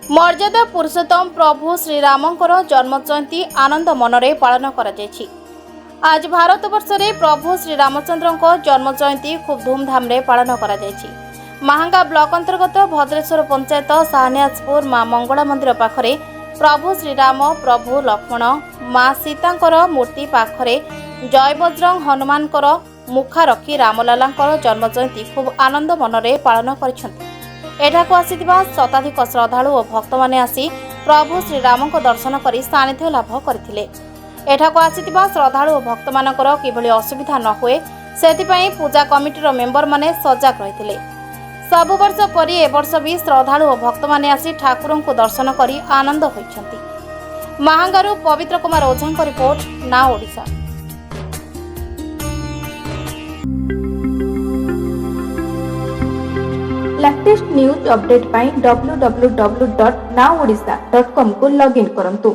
मर्यादा पुरुषोत्तम प्रभु श्रीरामंकर जन्म जयंती आनंद मनरे पालन कराଯାଇଛି। आज भारतवर्ष रे प्रभु श्रीरामचंद्र जन्म जयंती खूब धूमधाम रे पालन कराଯାଇଛି। महांगा ब्लॉक अंतर्गत भद्रेश्वर पंचायत साहनियाजपुर मां मंगला मंदिर पाखरे प्रभु श्रीराम प्रभु लक्ष्मण मां सीतांकर मूर्ति पाखरे जय बजरंग हनुमानकर मुखा रखी रामलालांकर जन्म जयंती खूब आनंद मनरे पालन करिसेंति। एठाकु आसिथिबा शताधिक श्रद्धालु और भक्त माने आसी प्रभु श्रीराम को दर्शन करी सानिध्य लाभ करथिले। एठाकु आसिथिबा श्रद्धालु और भक्त मानकर किभली असुविधा न होए सेथिपई पूजा कमिटीर मेंबर माने सजग रहिथिले। सब वर्ष परि ए वर्ष भी श्रद्धालु और भक्त माने आसी ठाकुरन को दर्शन करी आनंद होइछंती। महांगारू पवित्र कुमार ओझांक रिपोर्ट ना ओडिशा। लेटेस्ट न्यूज अपडेट पाई www.naodisha.com को लॉगिन करंतु।